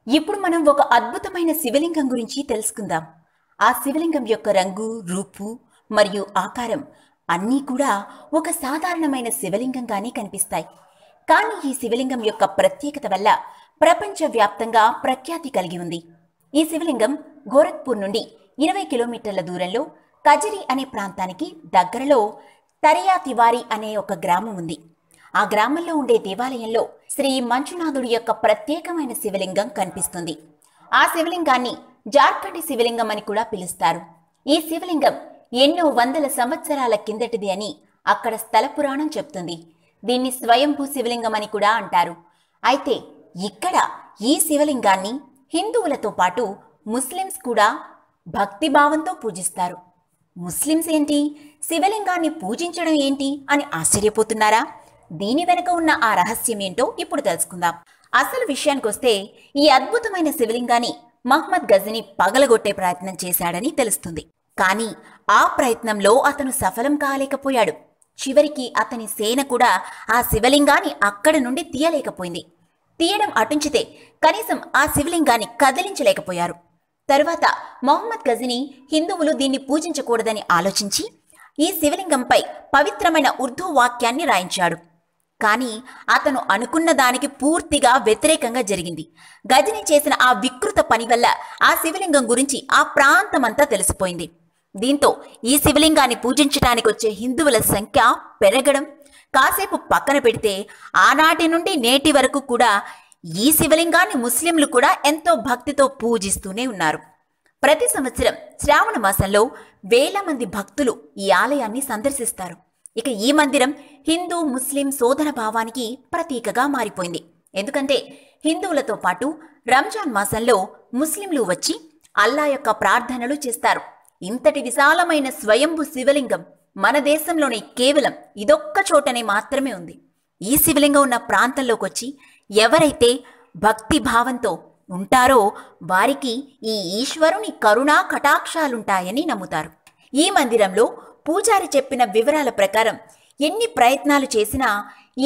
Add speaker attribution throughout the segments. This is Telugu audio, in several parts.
Speaker 1: ఇప్పుడు మనం ఒక అద్భుతమైన శివలింగం గురించి తెలుసుకుందాం. ఆ శివలింగం యొక్క రంగు, రూపు మరియు ఆకారం అన్నీ కూడా ఒక సాధారణమైన శివలింగంగానే కనిపిస్తాయి. కానీ ఈ శివలింగం యొక్క ప్రత్యేకత వల్ల ప్రపంచవ్యాప్తంగా ప్రఖ్యాతి కలిగి ఉంది. ఈ శివలింగం గోరఖ్పూర్ నుండి 20 కిలోమీటర్ల దూరంలో కజరి అనే ప్రాంతానికి దగ్గరలో తరియా తివారి అనే ఒక గ్రామం ఉంది. ఆ గ్రామంలో ఉండే దేవాలయంలో శ్రీ మంజునాథుడి యొక్క ప్రత్యేకమైన శివలింగం కనిపిస్తుంది. ఆ శివలింగాన్ని జార్ఖండ్ శివలింగం అని కూడా పిలుస్తారు. ఈ శివలింగం ఎన్నో వందల సంవత్సరాల కిందటిది అని అక్కడ స్థల పురాణం చెప్తుంది. దీన్ని స్వయంభూ శివలింగం అని కూడా అంటారు. అయితే ఇక్కడ ఈ శివలింగాన్ని హిందువులతో పాటు ముస్లిమ్స్ కూడా భక్తిభావంతో పూజిస్తారు. ముస్లిమ్స్ ఏంటి, శివలింగాన్ని పూజించడం ఏంటి అని ఆశ్చర్యపోతున్నారా? దీని వెనుక ఉన్న ఆ రహస్యం ఏంటో ఇప్పుడు తెలుసుకుందాం. అసలు విషయానికొస్తే ఈ అద్భుతమైన శివలింగాన్ని మహ్మద్ గజనీ పగలగొట్టే ప్రయత్నం చేశాడని తెలుస్తుంది. కానీ ఆ ప్రయత్నంలో అతను సఫలం కాలేకపోయాడు. చివరికి అతని సేన కూడా ఆ శివలింగాన్ని అక్కడి నుండి తీయలేకపోయింది. తీయడం అటుంచితే కనీసం ఆ శివలింగాన్ని కదిలించలేకపోయారు. తరువాత మొహమ్మద్ గజనీ హిందువులు దీన్ని పూజించకూడదని ఆలోచించి ఈ శివలింగంపై పవిత్రమైన ఉర్దూ వాక్యాన్ని రాయించాడు. కానీ అతను అనుకున్న దానికి పూర్తిగా వ్యతిరేకంగా జరిగింది. గజనీ చేసిన ఆ వికృత పని వల్ల ఆ శివలింగం గురించి ఆ ప్రాంతమంతా తెలిసిపోయింది. దీంతో ఈ శివలింగాన్ని పూజించడానికి వచ్చే హిందువుల సంఖ్య పెరగడం కాసేపు పక్కన పెడితే ఆనాటి నుండి నేటి వరకు కూడా ఈ శివలింగాన్ని ముస్లింలు కూడా ఎంతో భక్తితో పూజిస్తూనే ఉన్నారు. ప్రతి సంవత్సరం శ్రావణ మాసంలో వేల మంది భక్తులు ఈ ఆలయాన్ని సందర్శిస్తారు. ఇక ఈ మందిరం హిందూ ముస్లిం సోదర భావానికి ప్రతీకగా మారిపోయింది. ఎందుకంటే హిందువులతో పాటు రంజాన్ మాసంలో ముస్లింలు వచ్చి అల్లా యొక్క ప్రార్థనలు చేస్తారు. ఇంతటి విశాలమైన స్వయంభూ శివలింగం మన దేశంలోనే కేవలం ఇదొక్క చోటనే మాత్రమే ఉంది. ఈ శివలింగం ఉన్న ప్రాంతంలోకి వచ్చి ఎవరైతే భక్తి భావంతో ఉంటారో వారికి ఈ ఈశ్వరుని కరుణా కటాక్షాలుంటాయని నమ్ముతారు. ఈ మందిరంలో పూజారి చెప్పిన వివరాల ప్రకారం ఎన్ని ప్రయత్నాలు చేసినా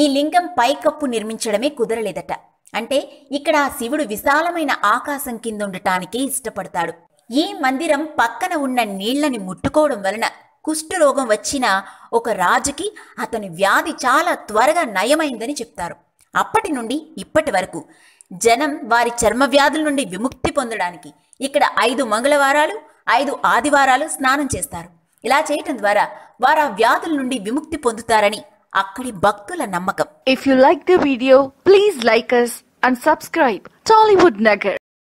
Speaker 1: ఈ లింగం పైకప్పు నిర్మించడమే కుదరలేదట. అంటే ఇక్కడ ఆ శివుడు విశాలమైన ఆకాశం కింద ఉండటానికి ఇష్టపడతాడు. ఈ మందిరం పక్కన ఉన్న నీళ్లని ముట్టుకోవడం వలన కుష్ఠరోగం వచ్చిన ఒక రాజుకి అతని వ్యాధి చాలా త్వరగా నయమైందని చెప్తారు. అప్పటి నుండి ఇప్పటి వరకు జనం వారి చర్మ వ్యాధుల నుండి విముక్తి పొందడానికి ఇక్కడ 5 మంగళవారాలు 5 ఆదివారాలు స్నానం చేస్తారు. ఇలా చేయటం ద్వారా వారు ఆ వ్యాధుల నుండి విముక్తి పొందుతారని అక్కడి భక్తుల నమ్మకం.
Speaker 2: If you like the video, please like us and subscribe Tollywood Nagar.